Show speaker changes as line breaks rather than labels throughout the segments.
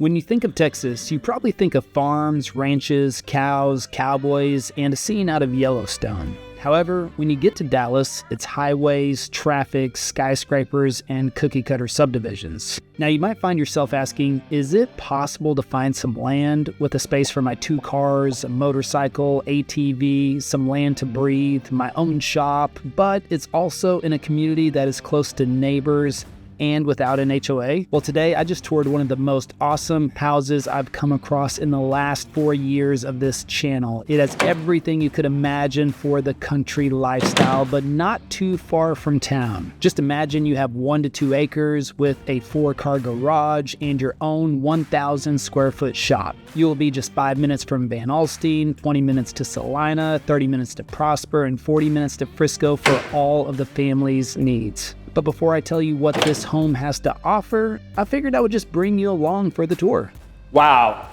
When you think of Texas, you probably think of farms, ranches, cows, cowboys, and a scene out of Yellowstone. However, when you get to Dallas, it's highways, traffic, skyscrapers, and cookie-cutter subdivisions. Now, you might find yourself asking, is it possible to find some land with a space for my 2 cars, a motorcycle, ATV, some land to breathe, my own shop, but it's also in a community that is close to neighbors and without an HOA? Well, today I just toured one of the most awesome houses I've come across in the last 4 years of this channel. It has everything you could imagine for the country lifestyle, but not too far from town. Just imagine you have 1 to 2 acres with a 4-car garage and your own 1,000 square foot shop. You'll be just 5 minutes from Van Alstyne, 20 minutes to Salina, 30 minutes to Prosper, and 40 minutes to Frisco for all of the family's needs. But before I tell you what this home has to offer, I figured I would just bring you along for the tour.
Wow.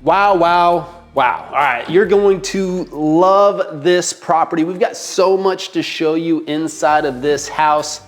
Wow, wow, wow. All right, you're going to love this property. We've got so much to show you inside of this house.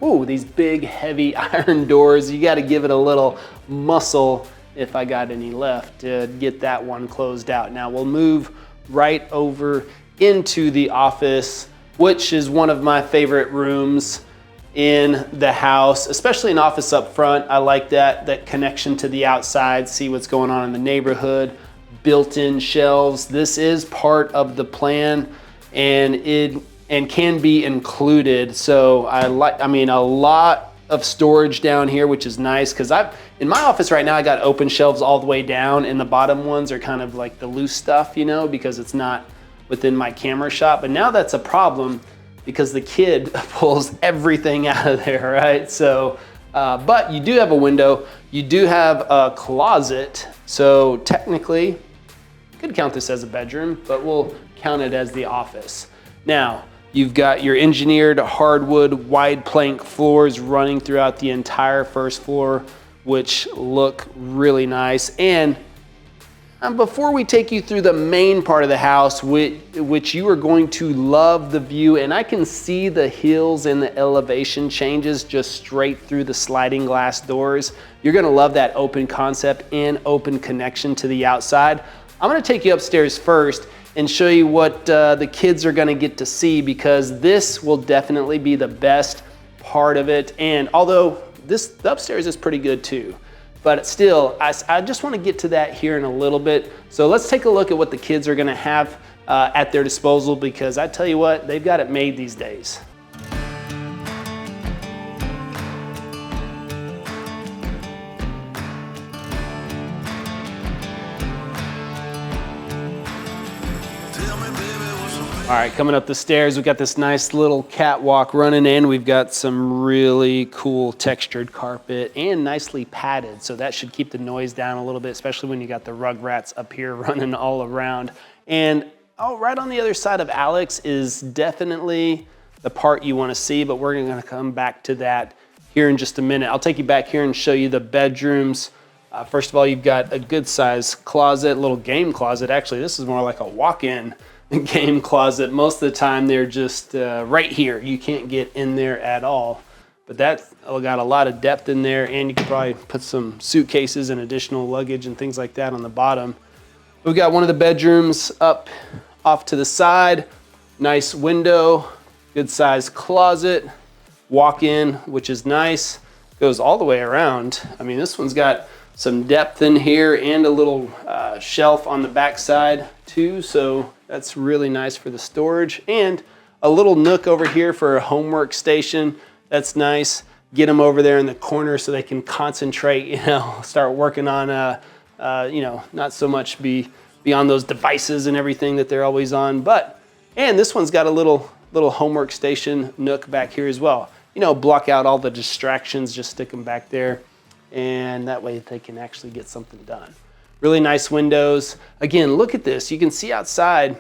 Ooh, these big, heavy iron doors. You got to give it a little muscle, if I got any left, to get that one closed out. Now we'll move right over into the office, which is one of my favorite rooms in the house, especially an office up front. I like that connection to the outside, see what's going on in the neighborhood, built-in shelves. This is part of the plan and can be included. So a lot of storage down here, which is nice because in my office right now, I got open shelves all the way down and the bottom ones are kind of like the loose stuff, you know, because it's not within my camera shop. But now that's a problem because the kid pulls everything out of there, right? So, but you do have a window, you do have a closet. So technically, you could count this as a bedroom, but we'll count it as the office. Now, you've got your engineered hardwood wide plank floors running throughout the entire first floor, which look really nice. And before we take you through the main part of the house, which you are going to love the view, and I can see the hills and the elevation changes just straight through the sliding glass doors. You're gonna love that open concept and open connection to the outside. I'm gonna take you upstairs first and show you what the kids are gonna get to see, because this will definitely be the best part of it. And although the upstairs is pretty good too, but still, I just want to get to that here in a little bit. So let's take a look at what the kids are going to have at their disposal, because I tell you what, they've got it made these days. All right, coming up the stairs, we've got this nice little catwalk running in. We've got some really cool textured carpet and nicely padded, so that should keep the noise down a little bit, especially when you got the rugrats up here running all around. And right on the other side of Alex is definitely the part you want to see, but we're going to come back to that here in just a minute. I'll take you back here and show you the bedrooms. First of all, you've got a good size closet, a little game closet. Actually, this is more like a walk-in game closet. Most of the time they're just right here. You can't get in there at all, but that's got a lot of depth in there, and you could probably put some suitcases and additional luggage and things like that on the bottom. We've got one of the bedrooms up off to the side, nice window, good size closet, walk in, which is nice, goes all the way around. I mean, this one's got some depth in here and a little shelf on the back side too, so that's really nice for the storage. And a little nook over here for a homework station. That's nice. Get them over there in the corner so they can concentrate, you know, start working on, you know, not so much be on those devices and everything that they're always on. And this one's got a little homework station nook back here as well. You know, block out all the distractions, just stick them back there. And that way they can actually get something done. Really nice windows. Again, look at this. You can see outside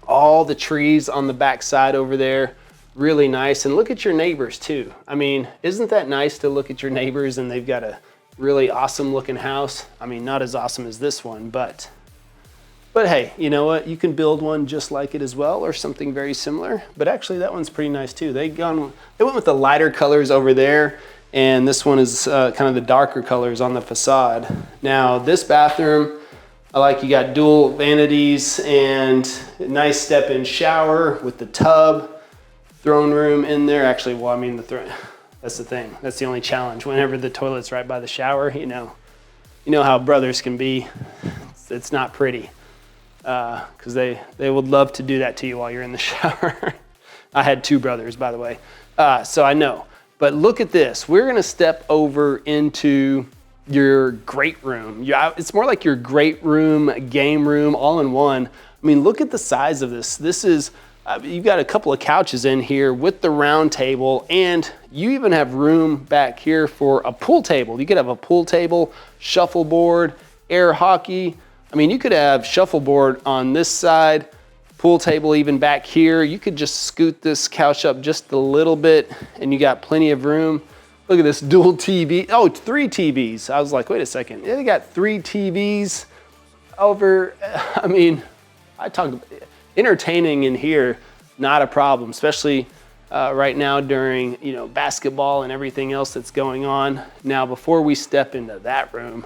all the trees on the back side over there. Really nice. And look at your neighbors too. I mean, isn't that nice to look at your neighbors and they've got a really awesome looking house? I mean, not as awesome as this one, but hey, you know what? You can build one just like it as well, or something very similar. But actually that one's pretty nice too. They went with the lighter colors over there And this one is kind of the darker colors on the facade. Now this bathroom, I like, you got dual vanities and a nice step-in shower with the tub, throne room in there. Actually, well, I mean, that's the thing. That's the only challenge. Whenever the toilet's right by the shower, you know how brothers can be. It's not pretty, because they would love to do that to you while you're in the shower. I had 2 brothers, by the way, so I know. But look at this. We're gonna step over into your great room. It's more like your great room, game room, all in one. I mean, look at the size of this. This is, you've got a couple of couches in here with the round table, and you even have room back here for a pool table. You could have a pool table, shuffleboard, air hockey. I mean, you could have shuffleboard on this side, pool table even back here. You could just scoot this couch up just a little bit and you got plenty of room. Look at this dual TV. Oh, 3 TVs. I was like, wait a second. Yeah, they got 3 TVs over. I mean, I talked about entertaining in here, not a problem, especially right now during, basketball and everything else that's going on. Now, before we step into that room,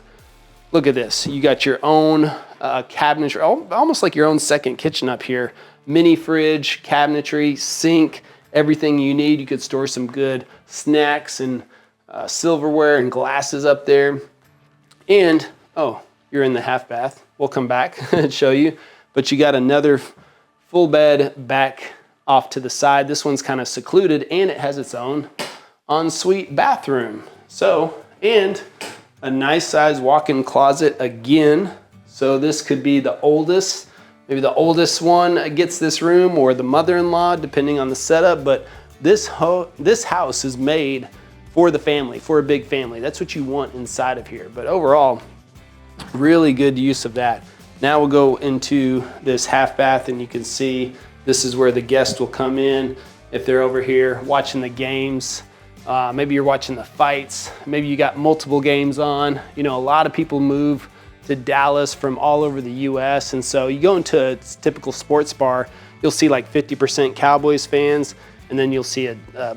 look at this. You got your own cabinetry, almost like your own second kitchen up here. Mini fridge, cabinetry, sink, everything you need. You could store some good snacks and silverware and glasses up there. And, oh, you're in the half bath. We'll come back and show you. But you got another full bed back off to the side. This one's kind of secluded and it has its own ensuite bathroom. So, and a nice size walk-in closet again. So this could be the oldest, maybe the oldest one gets this room, or the mother-in-law, depending on the setup. But this house is made for the family, for a big family. That's what you want inside of here. But overall, really good use of that. Now we'll go into this half bath, and you can see this is where the guests will come in if they're over here watching the games. Maybe you're watching the fights. Maybe you got multiple games on. A lot of people move to Dallas from all over the US. And so you go into a typical sports bar, you'll see like 50% Cowboys fans, and then you'll see a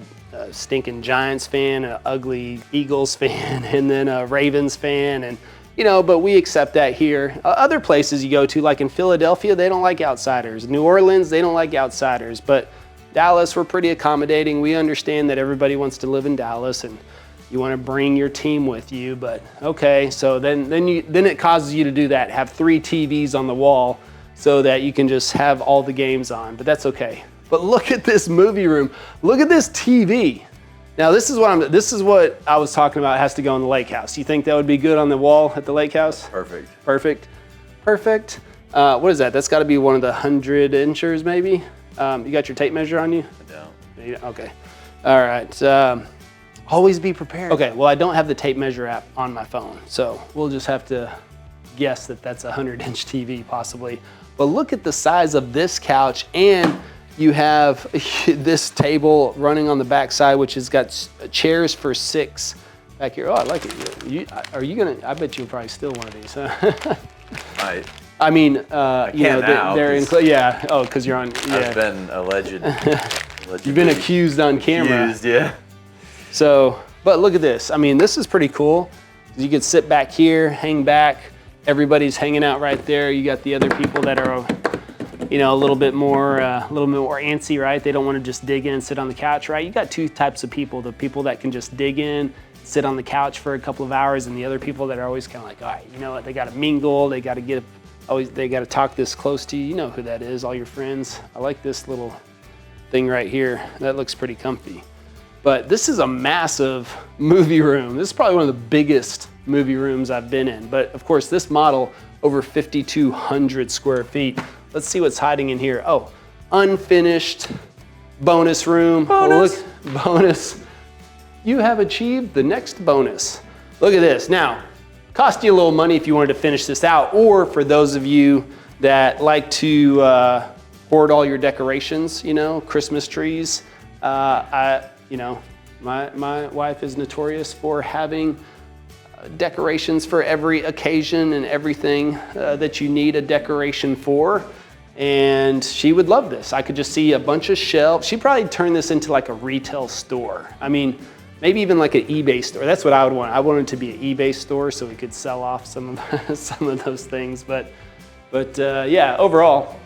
stinking Giants fan, an ugly Eagles fan, and then a Ravens fan. And but we accept that here. Other places you go to, like in Philadelphia, they don't like outsiders. New Orleans, they don't like outsiders. But Dallas, we're pretty accommodating. We understand that everybody wants to live in Dallas and you want to bring your team with you. But okay, so then it causes you to do that. Have 3 TVs on the wall so that you can just have all the games on. But that's okay. But look at this movie room. Look at this TV. Now this is what I was talking about. It has to go in the lake house. You think that would be good on the wall at the lake house?
Perfect.
Perfect. Perfect. What is that? That's got to be one of the 100 inchers maybe. You got your tape measure on you?
I don't.
Okay. All right. Always be prepared. Okay. Well, I don't have the tape measure app on my phone, so we'll just have to guess that that's a 100-inch TV possibly. But look at the size of this couch, and you have this table running on the back side, which has got chairs for 6 back here. Oh, I like it. I bet you'll probably steal one of these, huh? I mean, they're yeah. Oh, because you're on. Yeah.
I've been alleged.
You've been accused on camera.
Accused, yeah.
So, but look at this. I mean, this is pretty cool. You could sit back here, hang back. Everybody's hanging out right there. You got the other people that are, a little bit more antsy, right? They don't want to just dig in and sit on the couch, right? You got 2 types of people: the people that can just dig in, sit on the couch for a couple of hours, and the other people that are always kind of like, all right, you know what? They got to mingle. They got to talk this close to you. You know who that is, all your friends. I like this little thing right here. That looks pretty comfy. But this is a massive movie room. This is probably one of the biggest movie rooms I've been in. But of course, this model, over 5,200 square feet. Let's see what's hiding in here. Oh, unfinished bonus room.
Bonus.
Look, bonus. You have achieved the next bonus. Look at this. Now, cost you a little money if you wanted to finish this out, or for those of you that like to hoard all your decorations, Christmas trees. My wife is notorious for having decorations for every occasion and everything that you need a decoration for. And she would love this. I could just see a bunch of shelves. She'd probably turn this into like a retail store. I mean, maybe even like an eBay store. That's what I would want. I want it to be an eBay store so we could sell off some of some of those things. But yeah, overall,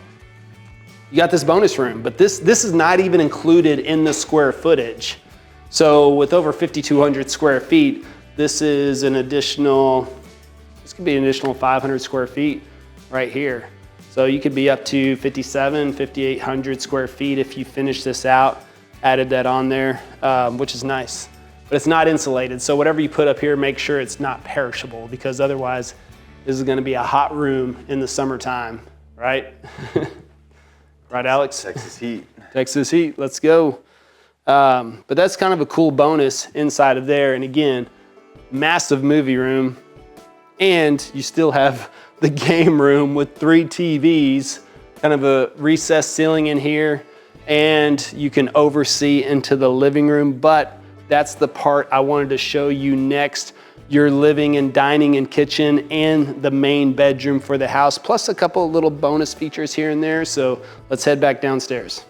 you got this bonus room. But this is not even included in the square footage. So with over 5,200 square feet, this is an additional. This could be an additional 500 square feet right here. So you could be up to 5,800 square feet if you finish this out, added that on there, which is nice. But it's not insulated, so whatever you put up here, make sure it's not perishable, because otherwise this is gonna be a hot room in the summertime, right? Right, Alex?
Texas heat.
Texas heat, let's go. But that's kind of a cool bonus inside of there. And again, massive movie room, and you still have the game room with 3 TVs, kind of a recessed ceiling in here, and you can oversee into the living room. But that's the part I wanted to show you next. Your living and dining and kitchen and the main bedroom for the house, plus a couple of little bonus features here and there. So let's head back downstairs.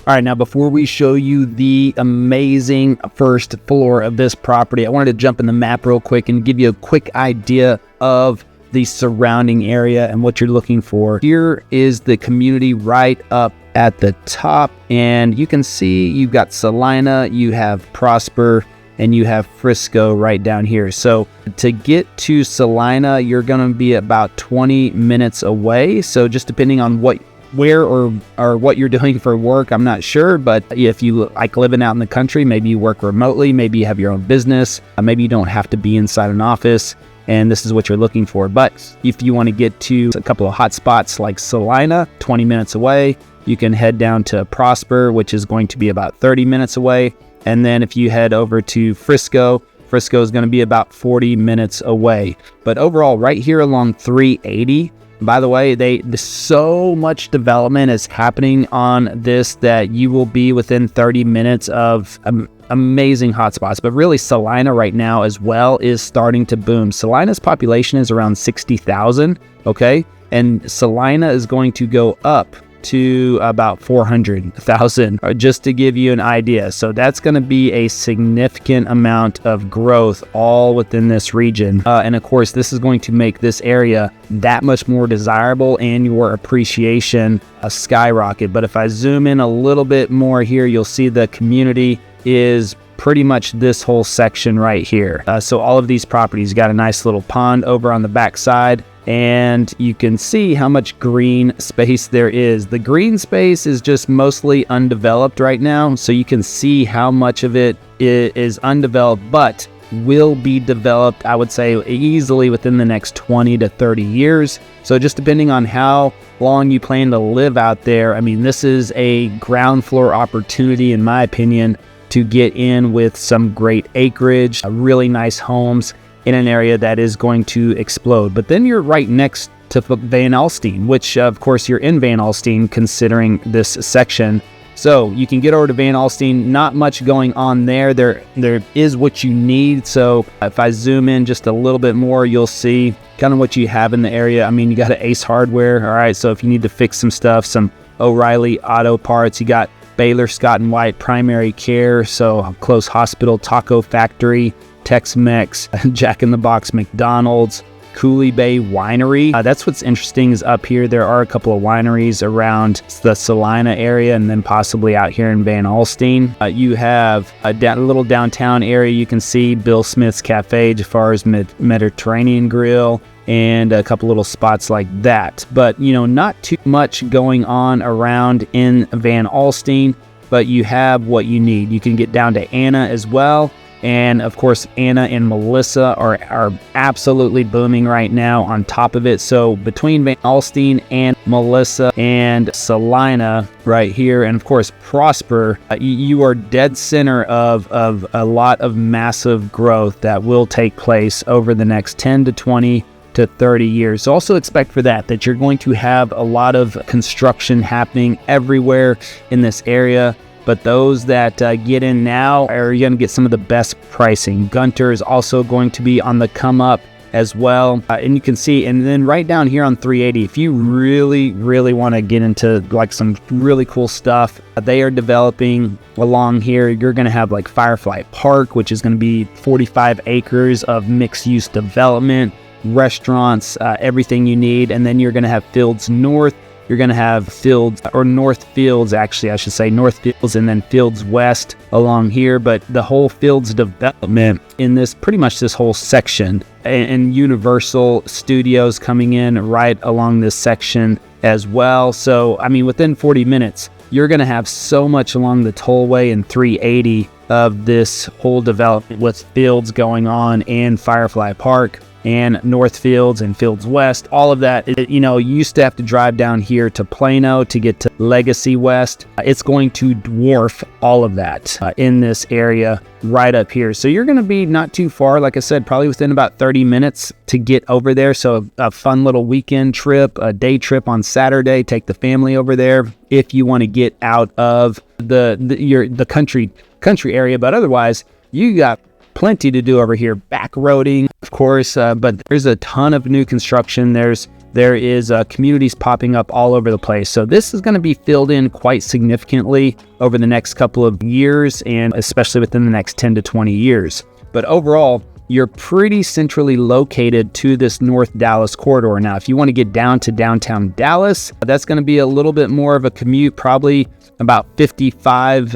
All right, now before we show you the amazing first floor of this property, I wanted to jump in the map real quick and give you a quick idea of the surrounding area and what you're looking for. Here is the community right up at the top, and you can see you've got Salina, you have Prosper, and you have Frisco right down here. So to get to Salina, you're gonna be about 20 minutes away. So just depending on where or what you're doing for work, I'm not sure, but if you like living out in the country, maybe you work remotely, maybe you have your own business, maybe you don't have to be inside an office, and this is what you're looking for. But if you want to get to a couple of hot spots like Salina, 20 minutes away, you can head down to Prosper, which is going to be about 30 minutes away. And then if you head over to Frisco is going to be about 40 minutes away. But overall, right here along 380, by the way, so much development is happening on this that you will be within 30 minutes of amazing hotspots. But really, Salina right now as well is starting to boom. Salina's population is around 60,000, okay? And Salina is going to go up to about 400,000, just to give you an idea. So that's going to be a significant amount of growth all within this region. And of course, this is going to make this area that much more desirable and your appreciation skyrocket. But if I zoom in a little bit more here, you'll see the community is pretty much this whole section right here. So all of these properties got a nice little pond over on the back side, and you can see how much green space there is. The green space is just mostly undeveloped right now, so you can see how much of it is undeveloped, but will be developed, I would say, easily within the next 20 to 30 years. So just depending on how long you plan to live out there, I mean, this is a ground floor opportunity, in my opinion, to get in with some great acreage, really nice homes in an area that is going to explode. But then you're right next to Van Alstyne, which of course you're in Van Alstyne considering this section. So you can get over to Van Alstyne, not much going on there. There is what you need. So if I zoom in just a little bit more, you'll see kind of what you have in the area. I mean, you got an Ace Hardware, all right? So if you need to fix some stuff, some O'Reilly Auto Parts, you got Baylor Scott & White Primary Care, so Close Hospital, Taco Factory, Tex-Mex, Jack in the Box, McDonald's, Coulee Bay Winery. That's what's interesting is up here, there are a couple of wineries around the Salina area and then possibly out here in Van Alstyne. You have a little downtown area. You can see Bill Smith's Cafe, Jafar's Mediterranean Grill, and a couple little spots like that. But, you know, not too much going on around in Van Alstyne, but you have what you need. You can get down to Anna as well. And of course, Anna and Melissa are absolutely booming right now on top of it. So between Van Alstyne and Melissa and Salina right here, and of course Prosper, you are dead center of a lot of massive growth that will take place over the next 10 to 20 to 30 years. So also expect for that you're going to have a lot of construction happening everywhere in this area. But those that get in now are going to get some of the best pricing. Gunter is also going to be on the come up. as well. And you can see, and then right down here on 380, if you really want to get into like some really cool stuff, they are developing along here. You're going to have like Firefly Park, which is going to be 45 acres of mixed use development, restaurants, everything you need. And then you're going to have Fields North. You're going to have Fields, or North Fields, actually, I should say North Fields, and then Fields West along here. But the whole Fields development in this, pretty much this whole section, and Universal Studios coming in right along this section as well. So, I mean, within 40 minutes, you're going to have so much along the tollway and 380 of this whole development with Fields going on and Firefly Park and North Fields and Fields West, all of that. You know, you used to have to drive down here to Plano to get to Legacy West. It's going to dwarf all of that in this area right up here. So you're going to be not too far, like I said, probably within about 30 minutes to get over there. So a fun little weekend trip, a day trip on Saturday, take the family over there if you want to get out of the country area. But otherwise, you got plenty to do over here. Back roading, of course, but there's a ton of new construction. There is communities popping up all over the place. So this is going to be filled in quite significantly over the next couple of years, and especially within the next 10 to 20 years. But overall, you're pretty centrally located to this North Dallas corridor. Now, if you want to get down to downtown Dallas, that's going to be a little bit more of a commute, probably about 55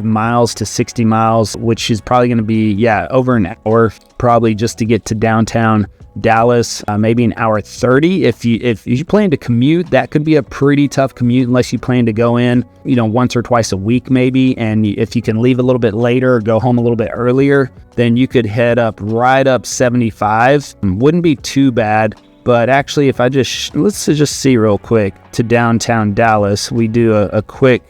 miles to 60 miles, which is probably going to be, over an hour, probably just to get to downtown Dallas, maybe an hour 30. If you plan to commute, that could be a pretty tough commute unless you plan to go in, once or twice a week maybe. And if you can leave a little bit later or go home a little bit earlier, then you could head up right up 75. Wouldn't be too bad. But actually, if I let's just see real quick to downtown Dallas, we do a quick,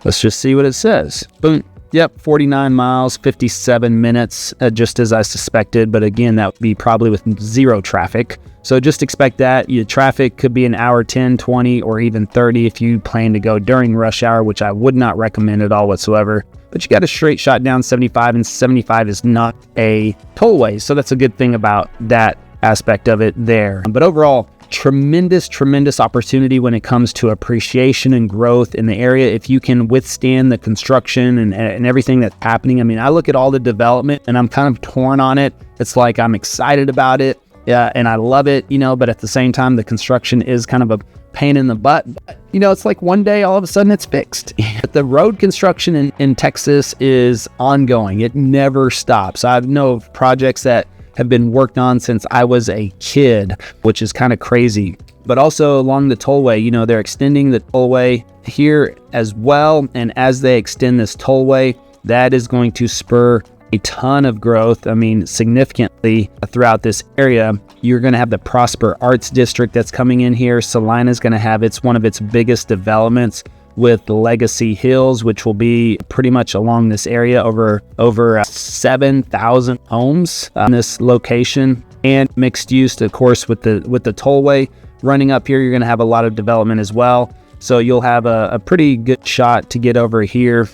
let's just see what it says. Boom. Yep, 49 miles, 57 minutes, just as I suspected. But again, that would be probably with zero traffic. So just expect that. Your traffic could be an hour 10, 20, or even 30 if you plan to go during rush hour, which I would not recommend at all whatsoever. But you got a straight shot down 75, and 75 is not a tollway. So that's a good thing about that aspect of it there. But overall, tremendous opportunity when it comes to appreciation and growth in the area if you can withstand the construction and everything that's happening. I mean, I look at all the development and I'm kind of torn on it. It's like I'm excited about it, and I love it, but at the same time, the construction is kind of a pain in the butt. But, it's like one day all of a sudden it's fixed. The road construction in Texas is ongoing. It never stops. I know of projects that have been worked on since I was a kid, which is kind of crazy. But also along the tollway, they're extending the tollway here as well. And as they extend this tollway, that is going to spur a ton of growth. I mean, significantly throughout this area. You're going to have the Prosper Arts District that's coming in here. Salina's going to have one of its biggest developments with the Legacy Hills, which will be pretty much along this area, over 7,000 homes in this location, and mixed use, of course, with the tollway running up here. You're going to have a lot of development as well, so you'll have a pretty good shot to get over here,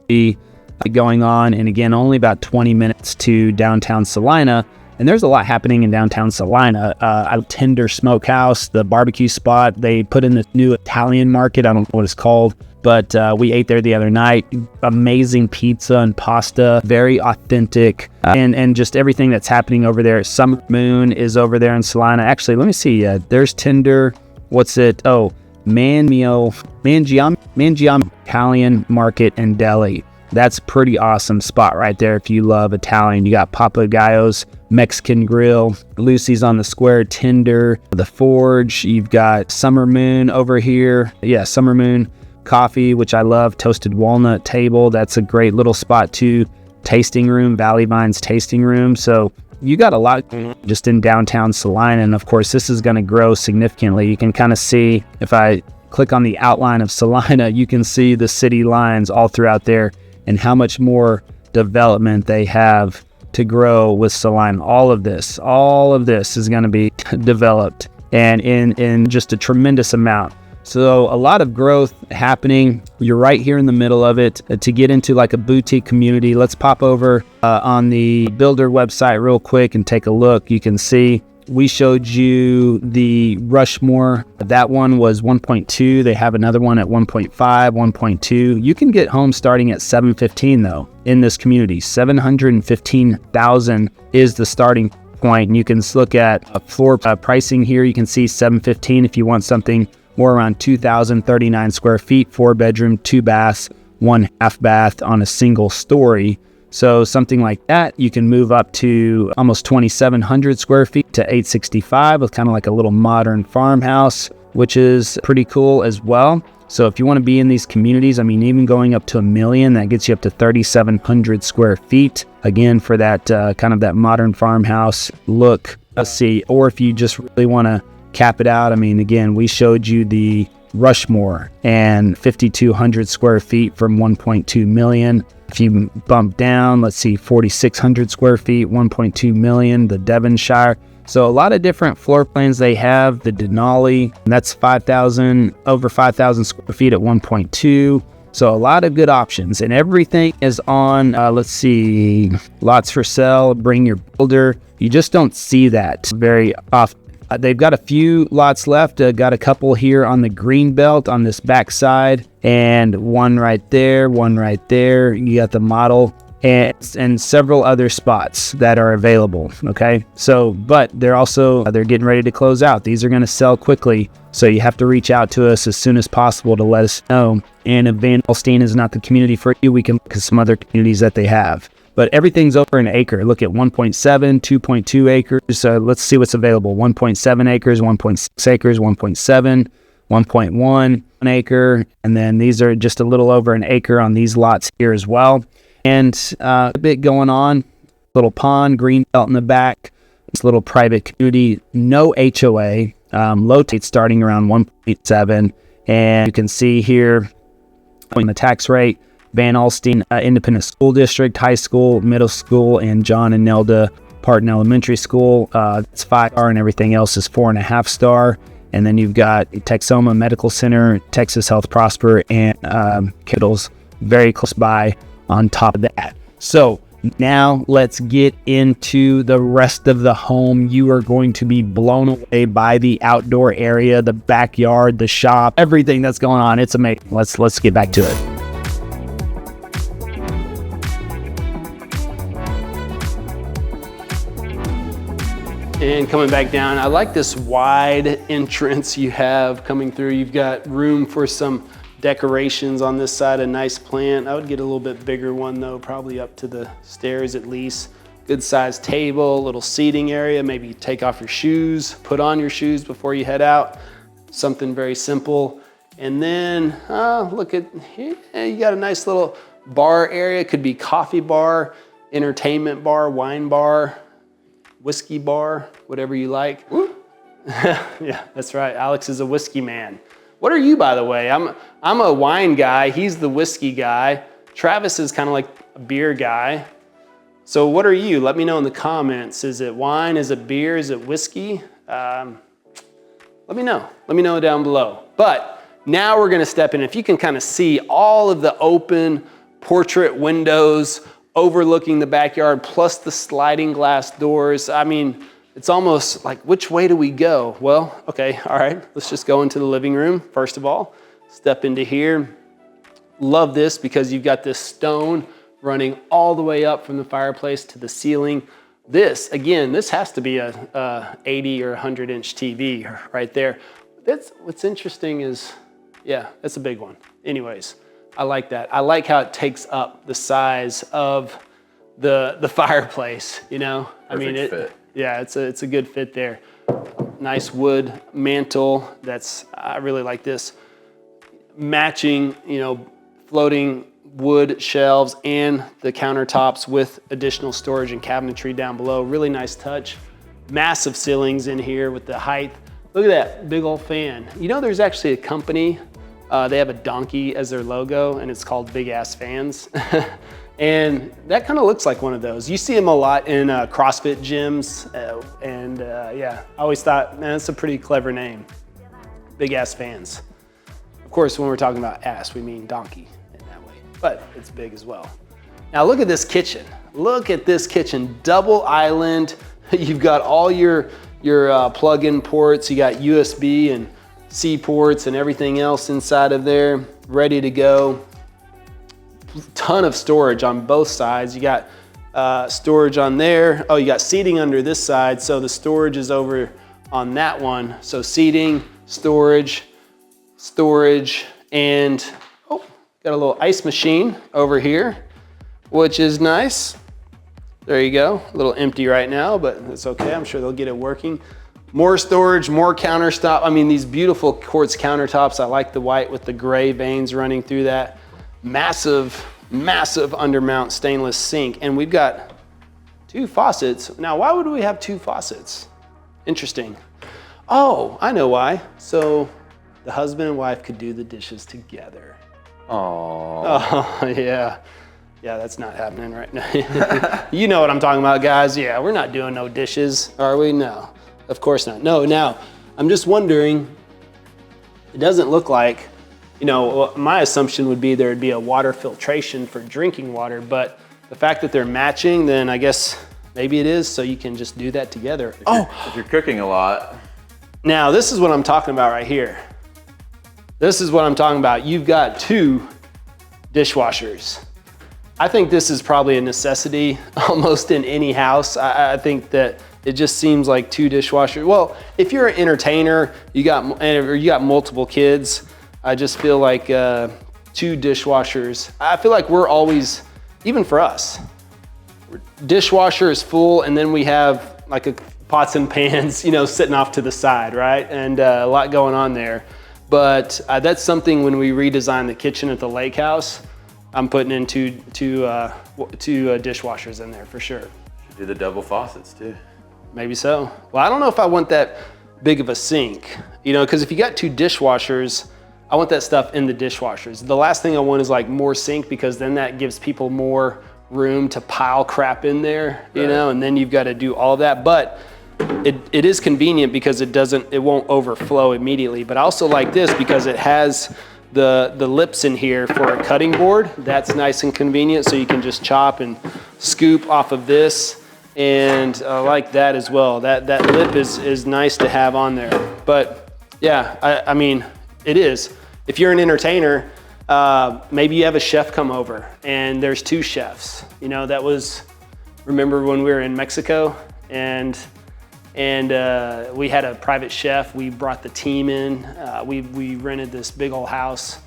be going on. And again, only about 20 minutes to downtown Salina. And there's a lot happening in downtown Salina. Tender Smokehouse, the barbecue spot. They put in this new Italian market. I don't know what it's called, but we ate there the other night. Amazing pizza and pasta, very authentic, and just everything that's happening over there. Summer Moon is over there in Salina. Actually, let me see. There's Tender. What's it? Oh, Mangiamo Italian Market and Deli. That's a pretty awesome spot right there if you love Italian. You got Papagayo's Mexican Grill, Lucy's on the Square, Tender, The Forge. You've got Summer Moon over here. Yeah, Summer Moon Coffee, which I love. Toasted Walnut Table. That's a great little spot too. Tasting Room, Valley Vines Tasting Room. So you got a lot just in downtown Salina. And of course, this is going to grow significantly. You can kind of see, if I click on the outline of Salina, you can see the city lines all throughout there, and how much more development they have to grow with Salina. All of this is going to be developed, and in just a tremendous amount So a lot of growth happening. You're right here in the middle of it. To get into like a boutique community, let's pop over on the builder website real quick and take a look. You can see we showed you the Rushmore. That one was 1.2. They have another one at 1.5, 1.2. You can get homes starting at 715 though in this community. 715,000 is the starting point. And you can look at floor pricing here. You can see 715 if you want something more around 2,039 square feet, 4-bedroom, 2 baths, 1 half bath on a single story. So something like that, you can move up to almost 2,700 square feet to 865 with kind of like a little modern farmhouse, which is pretty cool as well. So if you want to be in these communities, I mean, even going up to $1 million, that gets you up to 3,700 square feet. Again, for that kind of that modern farmhouse look. Let's see, or if you just really want to cap it out. I mean, again, we showed you the Rushmore and 5,200 square feet from 1.2 million. If you bump down, let's see, 4,600 square feet, 1.2 million, the Devonshire. So a lot of different floor plans they have. The Denali, that's 5,000, over 5,000 square feet at 1.2. So a lot of good options, and everything is on, let's see, lots for sale, bring your builder. You just don't see that very often. They've got a few lots left. Got a couple here on the green belt on this back side, and one right there, one right there. You got the model and several other spots that are available. Okay, so but they're getting ready to close out. These are going to sell quickly, so you have to reach out to us as soon as possible to let us know. And if Alstyne is not the community for you, we can look at some other communities that they have. But everything's over an acre. Look at 1.7, 2.2 acres. Let's see what's available. 1.7 acres, 1.6 acres, 1.7, 1.1, 1 acre. And then these are just a little over an acre on these lots here as well. And a bit going on. Little pond, green belt in the back. This little private community. No HOA. Low rate starting around 1.7. And you can see here the tax rate. Van Alstyne Independent School District, high school, middle school, and John and Nelda Parton Elementary School. It's 5-star and everything else is 4.5-star. And then you've got Texoma Medical Center, Texas Health Prosper, and Kittles very close by on top of that. So now let's get into the rest of the home. You are going to be blown away by the outdoor area, the backyard, the shop, everything that's going on. It's amazing. Let's get back to it.
And coming back down, I like this wide entrance you have coming through. You've got room for some decorations on this side, a nice plant. I would get a little bit bigger one though, probably up to the stairs at least. Good sized table, little seating area, maybe take off your shoes, put on your shoes before you head out. Something very simple. And then, look at here, you got a nice little bar area. Could be coffee bar, entertainment bar, wine bar, whiskey bar, whatever you like. Yeah, that's right. Alex is a whiskey man. What are you, by the way? I'm a wine guy. He's the whiskey guy. Travis is kind of like a beer guy. So what are you? Let me know in the comments. Is it wine? Is it beer? Is it whiskey? Let me know. Let me know down below. But now we're gonna step in. If you can kind of see all of the open portrait windows overlooking the backyard, plus the sliding glass doors. I mean, it's almost like, which way do we go? Well, okay, all right, let's just go into the living room. First of all, step into here. Love this because you've got this stone running all the way up from the fireplace to the ceiling. This, again, this has to be a 80 or 100 inch TV right there. What's interesting is, yeah, that's a big one. Anyways, I like that. I like how it takes up the size of the fireplace, you know?
Perfect fit.
Yeah, it's a good fit there. Nice wood mantle. I really like this. Matching, you know, floating wood shelves and the countertops with additional storage and cabinetry down below. Really nice touch. Massive ceilings in here with the height. Look at that big old fan. You know, there's actually a company, they have a donkey as their logo, and it's called Big Ass Fans. And that kind of looks like one of those. You see them a lot in CrossFit gyms. Yeah, I always thought, man, that's a pretty clever name. Big Ass Fans. course, when we're talking about ass, we mean donkey in that way, but it's big as well. Now look at this kitchen. Look at this kitchen, double island. You've got all your plug-in ports. You got USB and C ports and everything else inside of there, ready to go. Ton of storage on both sides. You got storage on there. Oh, you got seating under this side, so the storage is over on that one. So seating, storage, and oh, got a little ice machine over here, which is nice. There you go, a little empty right now, but that's okay. I'm sure they'll get it working. More storage, more countertop. I mean, these beautiful quartz countertops. I like the white with the gray veins running through that. Massive, massive undermount stainless sink. And we've got 2 faucets. Now, why would we have 2 faucets? Interesting. Oh, I know why. So the husband and wife could do the dishes together.
Oh,
yeah. Yeah, that's not happening right now. You know what I'm talking about, guys. Yeah, we're not doing no dishes, are we? No, of course not. No, now, I'm just wondering, it doesn't look like, you know, my assumption would be there'd be a water filtration for drinking water, but the fact that they're matching, then I guess maybe it is, so you can just do that together.
if you're cooking a lot.
Now, this is what I'm talking about right here. This is what I'm talking about. You've got 2 dishwashers. I think this is probably a necessity almost in any house. I think that it just seems like 2 dishwashers. Well, if you're an entertainer, you got multiple kids, I just feel like 2 dishwashers. I feel like we're always, even for us, dishwasher is full, and then we have like a pots and pans, you know, sitting off to the side, right? And a lot going on there. But that's something when we redesign the kitchen at the lake house, I'm putting in two dishwashers in there for sure.
Should do the double faucets too.
Maybe so. Well, I don't know if I want that big of a sink, you know, because if you got 2 dishwashers, I want that stuff in the dishwashers. The last thing I want is like more sink, because then that gives people more room to pile crap in there, you know, and then you've got to do all that. But it is convenient because it won't overflow immediately. But I also like this because it has the lips in here for a cutting board. That's nice and convenient, so you can just chop and scoop off of this. And I like that as well. That lip is nice to have on there. But yeah, I mean, it is. If you're an entertainer, maybe you have a chef come over and there's 2 chefs. You know, that was, remember when we were in Mexico and we had a private chef. We brought the team in. We rented this big old house,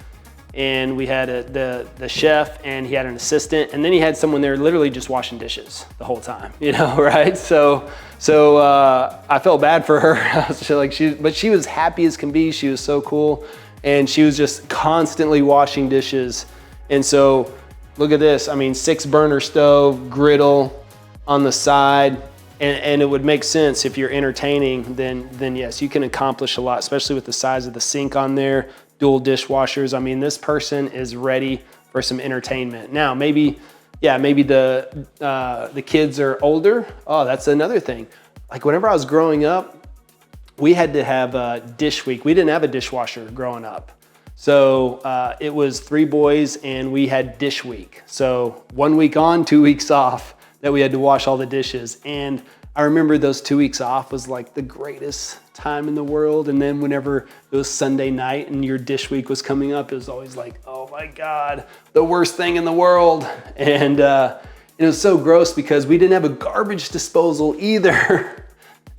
and we had the chef, and he had an assistant, and then he had someone there literally just washing dishes the whole time, you know, right? So I felt bad for her. I was like, but she was happy as can be. She was so cool, and she was just constantly washing dishes. And so look at this. I mean, 6-burner stove, griddle on the side. And it would make sense if you're entertaining, then yes, you can accomplish a lot, especially with the size of the sink on there, dual dishwashers. I mean, this person is ready for some entertainment. Now, maybe the kids are older. Oh, that's another thing. Like whenever I was growing up, we had to have a dish week. We didn't have a dishwasher growing up. So it was 3 boys and we had dish week. So 1 week on, 2 weeks off, that we had to wash all the dishes. And I remember those 2 weeks off was like the greatest time in the world. And then whenever it was Sunday night and your dish week was coming up, it was always like, oh my God, the worst thing in the world. And it was so gross because we didn't have a garbage disposal either.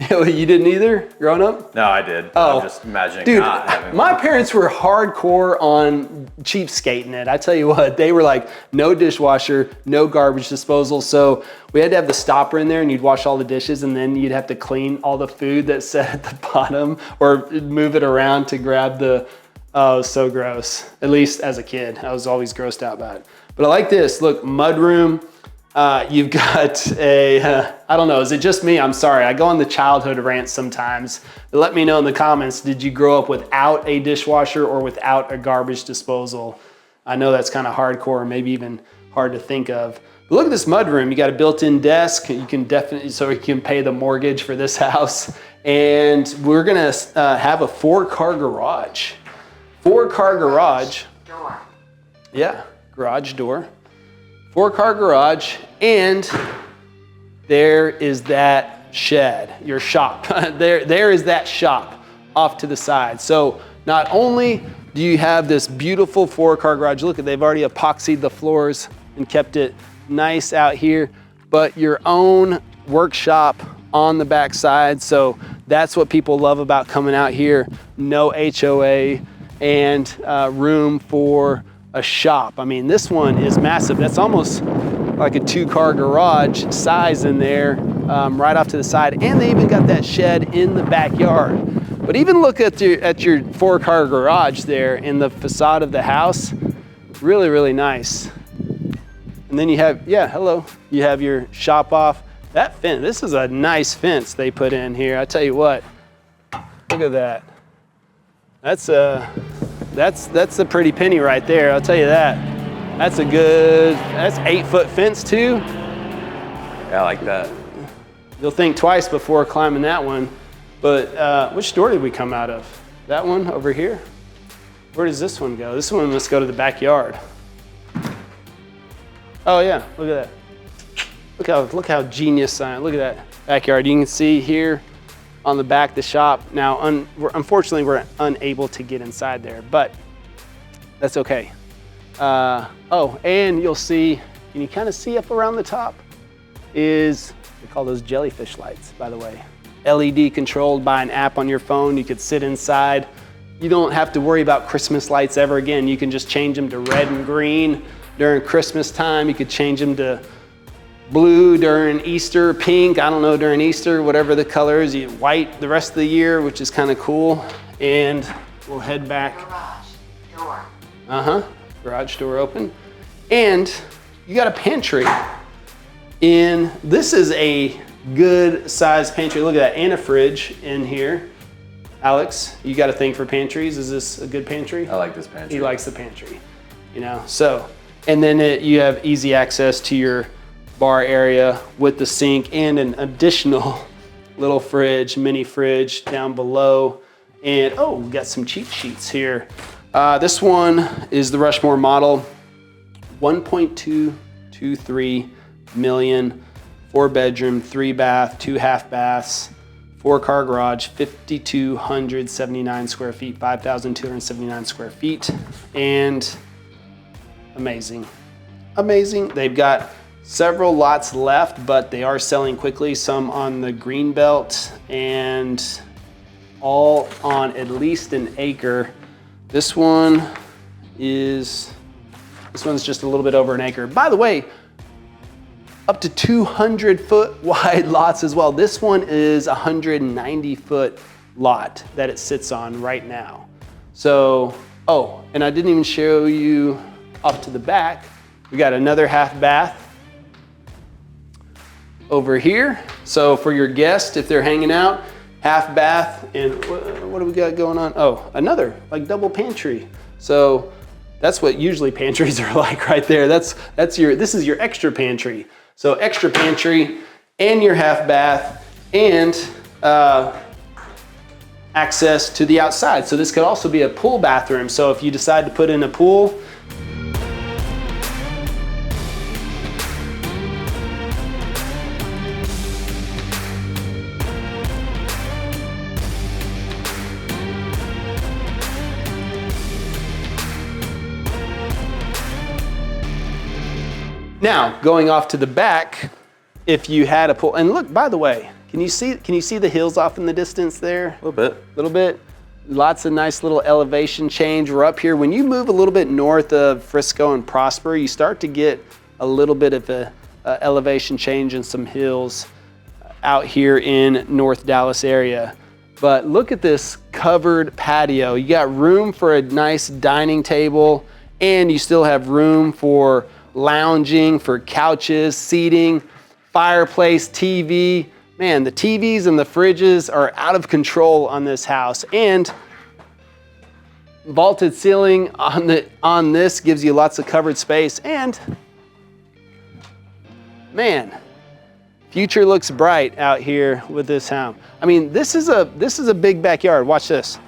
You didn't either growing up?
No, I did.
Oh,
I'm just imagining
dude,
not having
my
one.
parents were hardcore on cheapskating it. I tell you what, they were like, no dishwasher, no garbage disposal. So we had to have the stopper in there and you'd wash all the dishes and then you'd have to clean all the food that sat at the bottom or move it around to grab the, oh, it was so gross. At least as a kid, I was always grossed out by it. But I like this, look, mudroom. You've got I don't know, is it just me? I'm sorry, I go on the childhood rant sometimes. But let me know in the comments, did you grow up without a dishwasher or without a garbage disposal? I know that's kind of hardcore, maybe even hard to think of. But look at this mudroom. You got a built-in desk. You can definitely, so you can pay the mortgage for this house. And we're gonna have a 4-car garage. 4-car garage. Yeah, garage door. 4-car garage, and there is that shed, your shop. there is that shop off to the side. So not only do you have this beautiful 4-car garage, look at, they've already epoxied the floors and kept it nice out here, but your own workshop on the back side. So that's what people love about coming out here. No HOA and room for a shop. I mean, this one is massive. That's almost like a 2-car garage size in there, right off to the side. And they even got that shed in the backyard. But even look at your 4-car garage there in the facade of the house. Really, really nice. And then you have, yeah, hello. You have your shop off. That fence, this is a nice fence they put in here. I tell you what, look at that. That's a pretty penny right there. I'll tell you that. That's 8-foot fence too.
Yeah, I like that.
You'll think twice before climbing that one. But which door did we come out of? That one over here? Where does this one go? This one must go to the backyard. Oh yeah, look at that. Look how genius I am. Look at that backyard. You can see here on the back of the shop. Now, unfortunately, we're unable to get inside there, but that's okay. Oh, and you'll see, can you kind of see up around the top? They call those jellyfish lights, by the way. LED controlled by an app on your phone. You could sit inside. You don't have to worry about Christmas lights ever again. You can just change them to red and green during Christmas time. You could change them to blue during Easter, pink, I don't know, during Easter, whatever the color is. You white the rest of the year, which is kind of cool. And we'll head back. Garage door. Garage door open. And you got a pantry. This is a good sized pantry. Look at that, and a fridge in here. Alex, you got a thing for pantries? Is this a good pantry?
I like this pantry.
He likes the pantry, you know. So, and then you have easy access to your bar area with the sink and an additional little fridge, mini fridge down below. And oh, we got some cheat sheets here. This one is the Rushmore model, 1.223 million, 4-bedroom, 3-bath, 2 half baths, 4-car garage, 5,279 square feet, 5,279 square feet, and amazing. They've got several lots left, but they are selling quickly, some on the green belt and all on at least an acre. This one's just a little bit over an acre. By the way, up to 200-foot wide lots as well. This one is a 190-foot lot that it sits on right now. So, oh, and I didn't even show you off to the back. We got another half bath over here. So for your guests, if they're hanging out, half bath, and what do we got going on? Oh, another like double pantry. So that's what usually pantries are like right there. This is your extra pantry. So extra pantry and your half bath and access to the outside. So this could also be a pool bathroom. So if you decide to put in a pool, now, going off to the back, if you had a pool, and look, by the way, can you see the hills off in the distance there?
A little bit.
Lots of nice little elevation change. We're up here. When you move a little bit north of Frisco and Prosper, you start to get a little bit of a elevation change and some hills out here in North Dallas area. But look at this covered patio. You got room for a nice dining table, and you still have room for lounging, for couches, seating, fireplace, TV. Man, the TVs and the fridges are out of control on this house. And vaulted ceiling on this gives you lots of covered space. And man, future looks bright out here with this house. I mean, this is a big backyard. Watch this.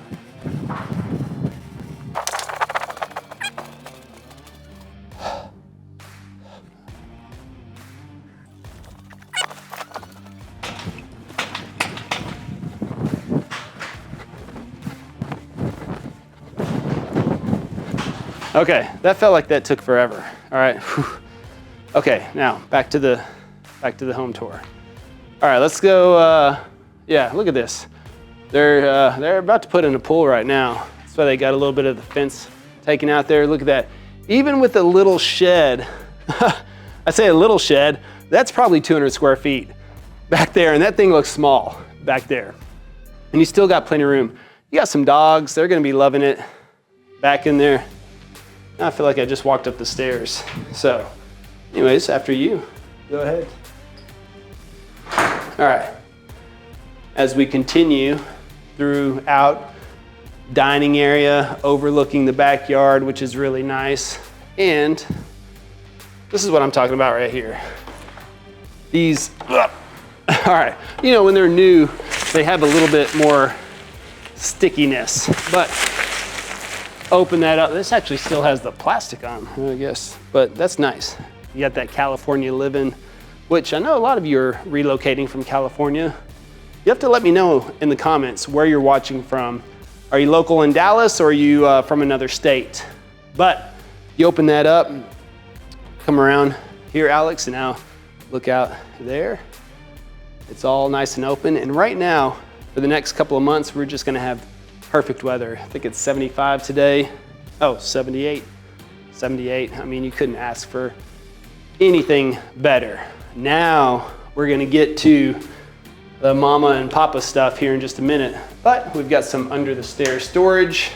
Okay, that felt like that took forever. All right. Whew. Okay, now back to the home tour. All right, let's go. Yeah, look at this. They're about to put in a pool right now. That's why they got a little bit of the fence taken out there. Look at that. Even with a little shed, I say a little shed, that's probably 200 square feet back there, and that thing looks small back there. And you still got plenty of room. You got some dogs, they're gonna be loving it back in there. I feel like I just walked up the stairs. So anyways, after you, go ahead. All right, as we continue throughout dining area, overlooking the backyard, which is really nice. And this is what I'm talking about right here. These, all right, you know, when they're new, they have a little bit more stickiness, but open that up. This actually still has the plastic on, I guess, but that's nice. You got that California living, which I know a lot of you are relocating from California. You have to let me know in the comments where you're watching from. Are you local in Dallas or are you from another state? But you open that up, come around here, Alex, and now look out there. It's all nice and open. And right now, for the next couple of months, we're just gonna have perfect weather. I think it's 75 today. Oh, 78. 78. I mean, you couldn't ask for anything better. Now we're gonna get to the mama and papa stuff here in just a minute, but we've got some under the stairs storage,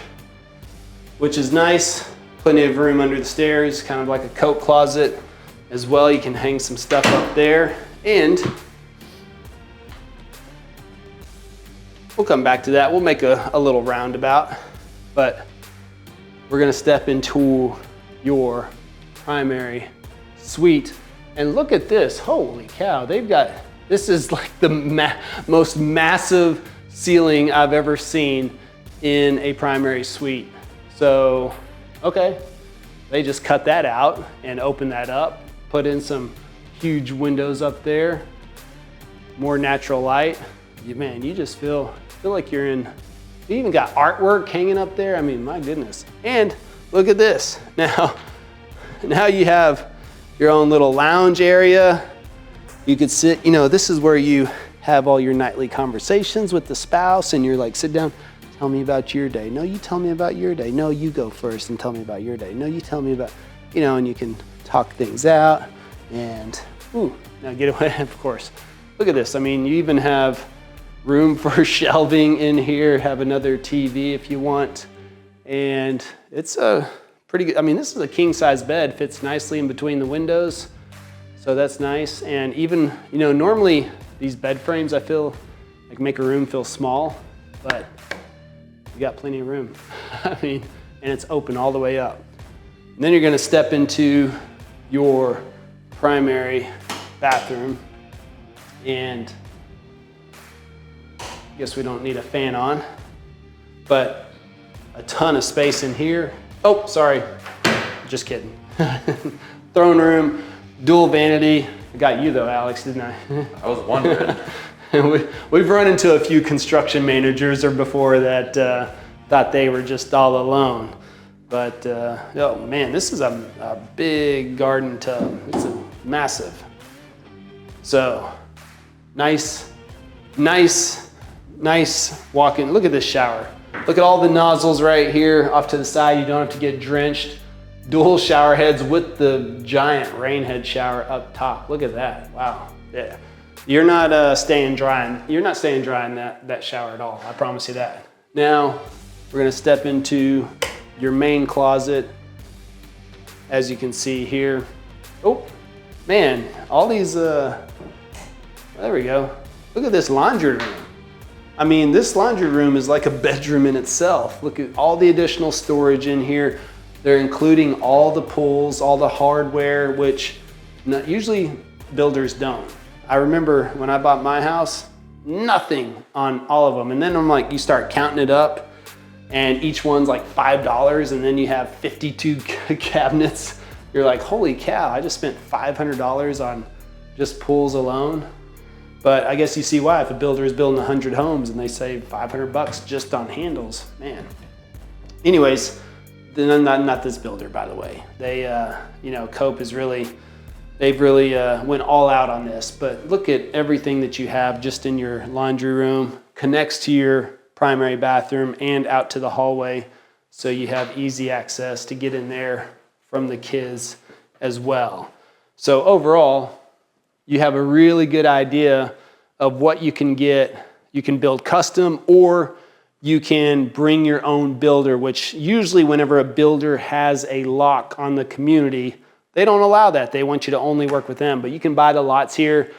which is nice. Plenty of room under the stairs, kind of like a coat closet as well. You can hang some stuff up there, and we'll come back to that. We'll make a little roundabout, but we're gonna step into your primary suite. And look at this, holy cow. This is like the most massive ceiling I've ever seen in a primary suite. So, okay, they just cut that out and open that up, put in some huge windows up there, more natural light. Man, you just feel like you're in, you even got artwork hanging up there. I mean, my goodness. And look at this. Now you have your own little lounge area. You could sit, you know, this is where you have all your nightly conversations with the spouse, and you're like, sit down, tell me about your day. No, you tell me about your day. No, you go first and tell me about your day. No, you tell me about, you know, and you can talk things out. And, ooh, now get away, of course. Look at this. I mean, you even have room for shelving in here, have another TV if you want. And it's a pretty good, I mean, this is a king size bed, fits nicely in between the windows. So that's nice. And even, you know, normally these bed frames, I feel like make a room feel small, but you got plenty of room. I mean, and it's open all the way up. And then you're gonna step into your primary bathroom, and I guess we don't need a fan on, but a ton of space in here. Oh, sorry, just kidding. Throne room, dual vanity. I got you though, Alex, didn't I?
I was wondering.
We've run into a few construction managers or before that thought they were just all alone. But, oh man, this is a big garden tub. It's massive. So, nice walk-in. Look at this shower. Look at all the nozzles right here off to the side. You don't have to get drenched. Dual shower heads with the giant rain head shower up top. Look at that, wow, yeah. You're not staying dry. You're not staying dry in that shower at all, I promise you that. Now, we're gonna step into your main closet. As you can see here. Oh, man, all these, there we go. Look at this laundry room. I mean, this laundry room is like a bedroom in itself. Look at all the additional storage in here. They're including all the pulls, all the hardware, which usually builders don't. I remember when I bought my house, nothing on all of them. And then I'm like, you start counting it up and each one's like $5, and then you have 52 cabinets. You're like, holy cow, I just spent $500 on just pulls alone. But I guess you see why. If a builder is building 100 homes and they save $500 just on handles, man. Anyways, not this builder, by the way. They, you know, Cope is really, they've really went all out on this. But look at everything that you have just in your laundry room, connects to your primary bathroom and out to the hallway. So you have easy access to get in there from the kids as well. So overall, you have a really good idea of what you can get. You can build custom, or you can bring your own builder, which usually whenever a builder has a lock on the community, they don't allow that. They want you to only work with them. But you can buy the lots here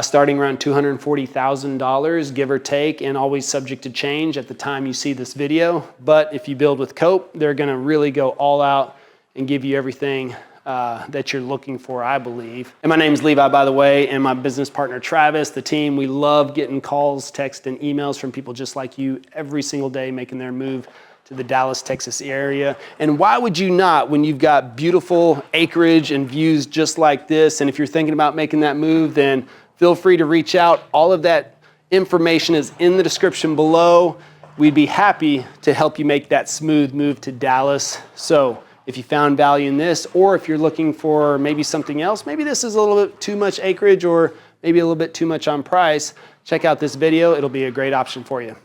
starting around $240,000, give or take, and always subject to change at the time you see this video. But if you build with Cope, they're gonna really go all out and give you everything that you're looking for, I believe. And my name's Levi, by the way, and my business partner, Travis, the team. We love getting calls, texts, and emails from people just like you every single day making their move to the Dallas, Texas area. And why would you not when you've got beautiful acreage and views just like this? And if you're thinking about making that move, then feel free to reach out. All of that information is in the description below. We'd be happy to help you make that smooth move to Dallas. So if you found value in this, or if you're looking for maybe something else, maybe this is a little bit too much acreage or maybe a little bit too much on price, check out this video. It'll be a great option for you.